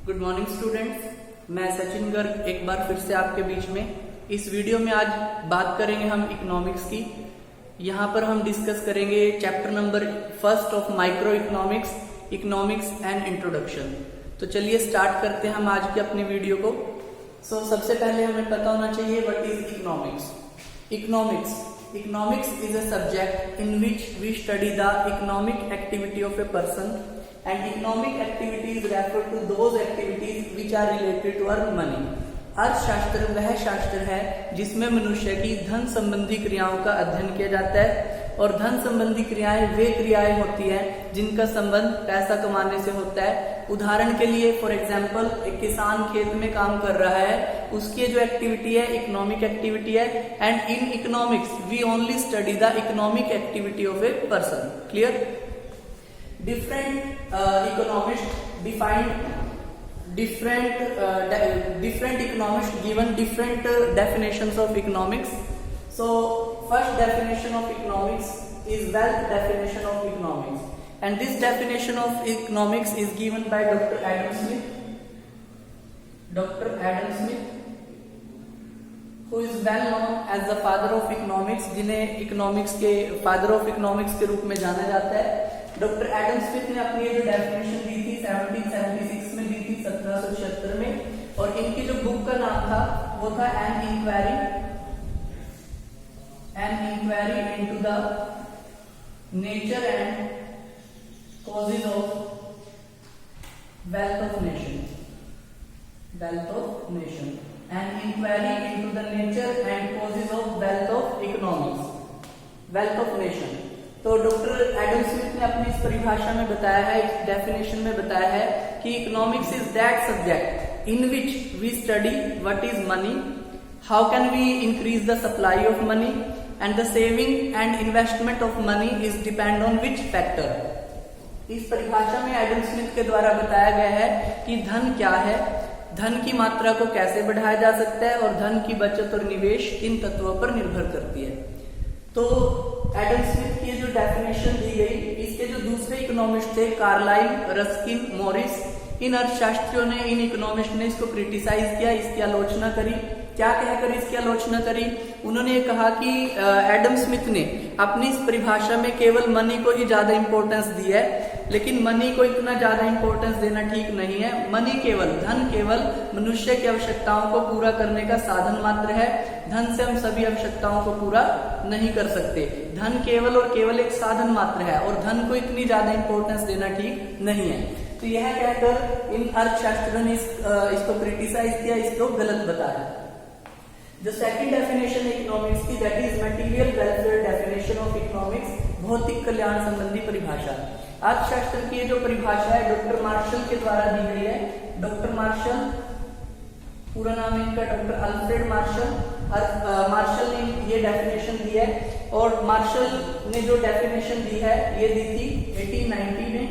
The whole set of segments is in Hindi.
गुड मॉर्निंग स्टूडेंट्स, मैं सचिन गर्ग एक बार फिर से आपके बीच में। इस वीडियो में आज बात करेंगे हम इकोनॉमिक्स की। यहाँ पर हम डिस्कस करेंगे chapter number first of micro economics, economics and introduction. तो चलिए स्टार्ट करते हैं हम आज की अपनी वीडियो को। सबसे पहले हमें पता होना चाहिए what is economics. Economics is a subject in which we study the economic activity of a person, and economic activities refer to those activities which are related to earn money. अर्थशास्त्र वह शास्त्र है जिसमें मनुष्य की धन संबंधी क्रियाओं का अध्ययन किया जाता है, और धन संबंधी क्रियाएं वे क्रियाएं होती हैं जिनका संबंध पैसा कमाने से होता है। उदाहरण के लिए फॉर एग्जाम्पल, एक किसान खेत में काम कर रहा है, उसकी जो एक्टिविटी है इकोनॉमिक एक्टिविटी है। And in economics we only study the economic activity of a person. Clear? Different economist defined different economists given different definitions of economics. So first definition of economics is wealth definition of economics, and this definition of economics is given by Dr. Adam Smith, who is well known as the father of economics, जिन्हें इकोनॉमिक्स के फादर ऑफ इकोनॉमिक्स के रूप में जाना जाता है। डॉक्टर एडम स्मिथ ने अपनी जो डेफिनेशन दी थी 1776 में दी थी, 1776 में, और इनकी जो बुक का नाम था वो था an inquiry into the nature and causes of wealth of nation, an inquiry into the nature and causes of wealth of economics, wealth of nation. तो डॉक्टर एडम स्मिथ ने अपनी इस परिभाषा में बताया है, इस डेफिनेशन में बताया है कि economics is that subject in which we study what is money, how can we increase the supply of money, and the saving and investment of money is depend on which factor. इस परिभाषा में एडम स्मिथ के द्वारा बताया गया है कि धन क्या है, धन की मात्रा को कैसे बढ़ाया जा सकता है, और धन की बचत और निवेश इन तत्वों पर निर्भर करती है। तो एडम स्मिथ की जो डेफिनेशन दी गई, इसके जो दूसरे इकोनॉमिस्ट थे कार्लाइल, रस्किन, मॉरिस, इन अर्थशास्त्रियों ने, इन इकोनॉमिस्ट ने इसको क्रिटिसाइज किया, इसकी आलोचना करी। क्या कहकर इसकी आलोचना करी? उन्होंने कहा कि एडम स्मिथ ने अपनी इस परिभाषा में केवल मनी को ही ज्यादा इंपॉर्टेंस दी है, लेकिन मनी को इतना ज्यादा इंपॉर्टेंस देना ठीक नहीं है। धन केवल मनुष्य की आवश्यकताओं को पूरा करने का साधन मात्र है। धन से हम सभी आवश्यकताओं को पूरा नहीं कर सकते। धन केवल और केवल एक साधन मात्र है, और धन को इतनी ज्यादा इंपॉर्टेंस देना ठीक नहीं है। तो यह कहकर इन अर्थशास्त्रियों ने इसको क्रिटिसाइज किया, इसको गलत बताया। जो सेकंड डेफिनेशन है इकोनॉमिक्स की, that is material welfare definition of economics, भौतिक कल्याण संबंधी परिभाषा। अर्थशास्त्र की ये जो परिभाषा है डॉक्टर मार्शल के द्वारा दी गई है। डॉक्टर मार्शल, पूरा नाम इनका डॉक्टर अल्फ्रेड मार्शल ने ये डेफिनेशन दी है, और मार्शल ने जो डेफिनेशन दी है ये दी थी 1890 में,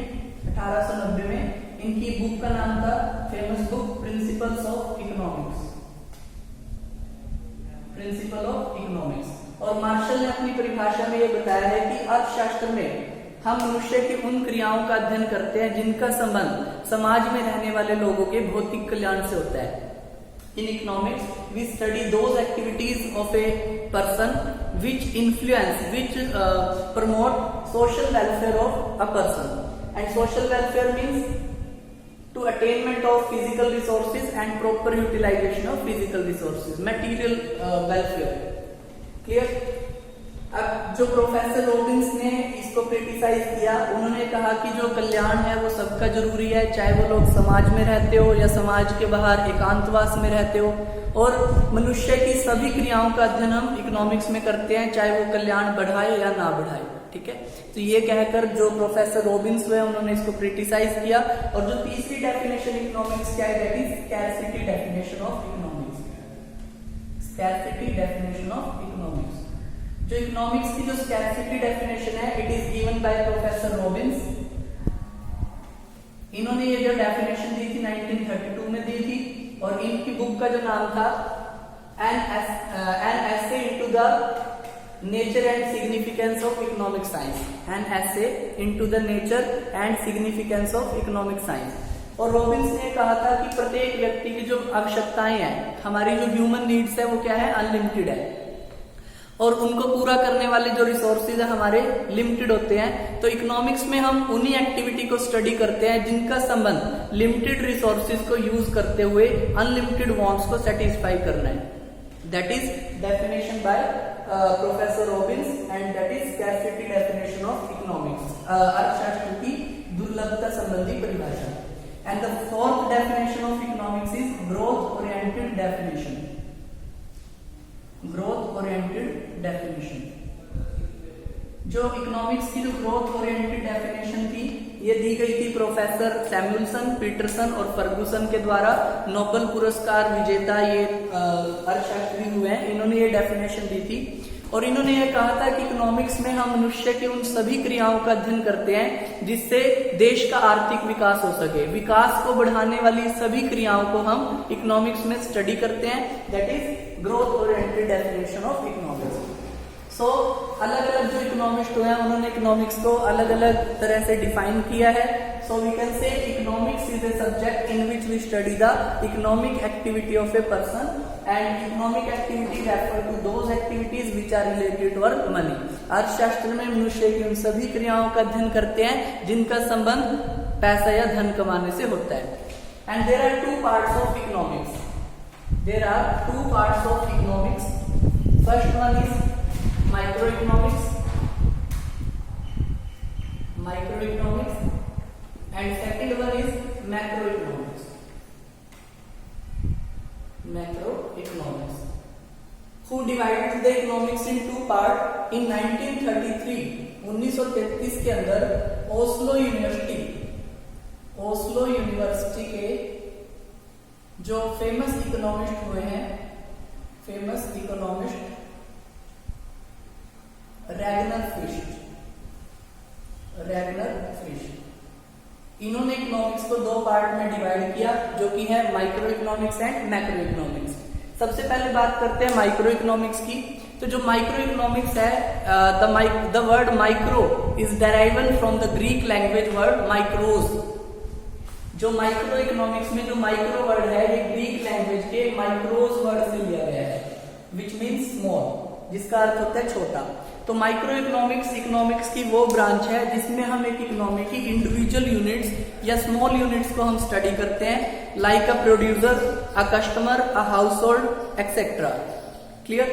1890 में। इनकी बुक का नाम था famous book principles of economics, और मार्शल ने अपनी परिभाषा में ये बताया है कि अर्थशास्त्र में हम मनुष्य की उन क्रियाओं का अध्ययन करते हैं जिनका संबंध समाज में रहने वाले लोगों के भौतिक कल्याण से होता है। In economics, we study those activities of a person which promote social welfare of a person. And social welfare means to attainment of physical resources and proper utilization of physical resources, material welfare. Clear? अब जो प्रोफेसर रॉबिन्स ने इसको क्रिटिसाइज किया, उन्होंने कहा कि जो कल्याण है वो सबका जरूरी है, चाहे वो लोग समाज में रहते हो या समाज के बाहर एकांतवास में रहते हो, और मनुष्य की सभी क्रियाओं का अध्ययन हम इकोनॉमिक्स में करते हैं, चाहे वो कल्याण बढ़ाए या ना बढ़ाए। ठीक है? तो ये कहकर जो प्रोफेसर रॉबिन्स हुए उन्होंने इसको क्रिटिसाइज किया। और जो तीसरी डेफिनेशन इकोनॉमिक्स क्या है, that is scarcity definition of economics. जो इकोनॉमिक्स की जो स्कैरसिटी डेफिनेशन है, it is given by professor Robins. इन्होंने ये जो डेफिनेशन दी थी 1932 में दी थी, और इनकी बुक का जो नाम था an essay into the nature and significance of economic science, an essay into the nature and significance of economic science. और रॉबिन्स ने कहा था कि प्रत्येक व्यक्ति की जो आवश्यकताएं हैं, हमारी जो ह्यूमन नीड्स है वो क्या है, अनलिमिटेड है, और उनको पूरा करने वाले जो रिसोर्सेज है हमारे लिमिटेड होते हैं। तो इकोनॉमिक्स में हम उन्हीं एक्टिविटी को स्टडी करते हैं जिनका संबंध लिमिटेड रिसोर्सेज को यूज करते हुए अनलिमिटेड वांट्स को सेटिस्फाई करना है। That is definition by professor Robins and that is scarcity definition of economics, अर्थशास्त्र की दुर्लभता संबंधी परिभाषा। And the fourth definition of economics is growth oriented definition. Growth oriented definition, जो इकोनॉमिक्स की जो ग्रोथ ओरिएंटेड डेफिनेशन थी ये दी गई थी प्रोफेसर सैमुअलसन, पीटरसन और फर्गुसन के द्वारा। नोबेल पुरस्कार विजेता ये अर्थशास्त्री हुए हैं, इन्होंने ये डेफिनेशन दी थी और इन्होंने ये कहा था कि इकोनॉमिक्स में हम मनुष्य की उन सभी क्रियाओं का अध्ययन करते हैं जिससे देश का आर्थिक विकास हो सके। विकास को बढ़ाने वाली सभी क्रियाओं को हम इकोनॉमिक्स में स्टडी करते हैं। That is growth oriented definition of economics. So अलग अलग जो इकोनॉमिस्ट हुए हैं उन्होंने इकोनॉमिक्स को अलग अलग तरह से डिफाइन किया है। So we can say economics is a subject in which we study the economic activity of a person and economic activity refer to those activities which are related to our money. अर्थशास्त्र में मनुष्य की उन सभी क्रियाओं का अध्ययन करते हैं जिनका संबंध पैसा या धन कमाने से होता है। And there are two parts of economics. There are two parts of economics. First one is microeconomics, and second one is macroeconomics. Who divided the economics in two parts? In 1933, 1933 के अंदर ओस्लो यूनिवर्सिटी के जो फेमस इकोनॉमिस्ट हुए हैं, रैगनर फिश, इन्होंने इकोनॉमिक्स को दो पार्ट में डिवाइड किया जो कि है micro economics and macro economics. सबसे पहले बात करते हैं माइक्रो इकोनॉमिक्स की। तो जो माइक्रो इकोनॉमिक्स है, the word micro is derived from the Greek language word माइक्रोज। जो माइक्रो इकोनॉमिक्स में जो माइक्रो वर्ड है ये ग्रीक लैंग्वेज के माइक्रोज वर्ड से लिया गया है, विच मीन्स स्मॉल, जिसका अर्थ होता है छोटा। तो माइक्रो इकोनॉमिक्स की वो ब्रांच है जिसमें हम एक इकोनॉमी की इंडिविजुअल यूनिट्स या स्मॉल यूनिट्स को हम स्टडी करते हैं, like a producer, a customer, a house hold etcetera. Clear?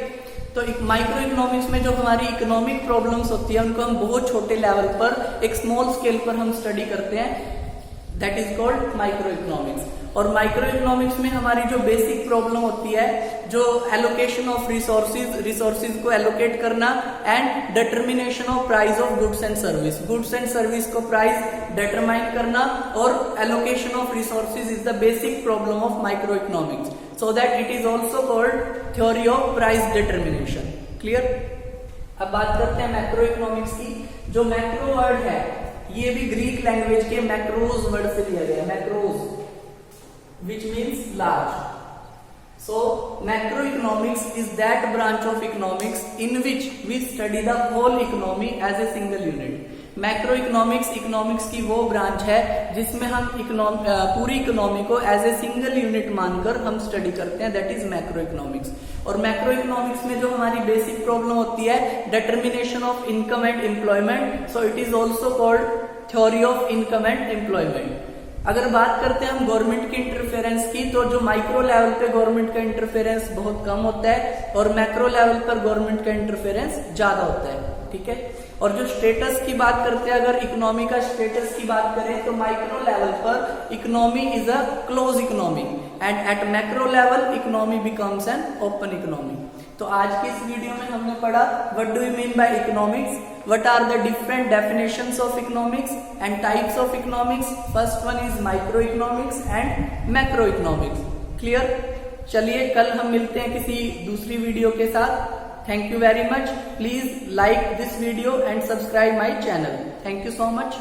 तो माइक्रो इकोनॉमिक्स में जो हमारी इकोनॉमिक प्रॉब्लम्स होती है उनको हम बहुत छोटे लेवल पर, एक स्मॉल स्केल पर हम स्टडी करते हैं। That is called micro economics. और माइक्रो इकोनॉमिक्स में हमारी जो बेसिक प्रॉब्लम होती है, जो एलोकेशन ऑफ रिसोर्सेज को एलोकेट करना and determination of price of goods and service को प्राइस डिटरमाइन करना, और allocation of resources is the basic problem of micro economics, so that it is also called theory of price determination. Clear? अब बात करते हैं मैक्रो इकोनॉमिक्स की। जो मैक्रो वर्ड है ये भी ग्रीक लैंग्वेज के मैक्रोज वर्ड से लिया गया, macros which means large. So macroeconomics is that branch of economics in which we study the whole economy as a single unit. Macroeconomics economics की वो ब्रांच है जिसमें हम पूरी इकोनॉमी को एज ए सिंगल यूनिट मानकर हम स्टडी करते हैं, दैट इज मैक्रोइकोनॉमिक्स। और मैक्रोइकोनॉमिक्स में जो हमारी बेसिक प्रॉब्लम होती है determination of income and employment, so it is also called theory of income and employment. अगर बात करते हैं हम गवर्नमेंट की इंटरफेरेंस की, तो जो माइक्रो लेवल पे गवर्नमेंट का इंटरफेरेंस बहुत कम होता है और मैक्रो लेवल पर गवर्नमेंट का इंटरफेरेंस ज्यादा होता है। ठीक है? और जो स्टेटस की बात करते हैं, अगर इकोनॉमी का स्टेटस की बात करें तो माइक्रो लेवल पर economy is a close economy and at macro level economy becomes an open economy. तो आज की इस वीडियो में हमने पढ़ा what do you mean by economics, what are the different definitions of economics and types of economics. First one is micro economics and macro economics. Clear? चलिए कल हम मिलते हैं किसी दूसरी वीडियो के साथ। Thank you very much. Please like this video and subscribe my channel. Thank you so much.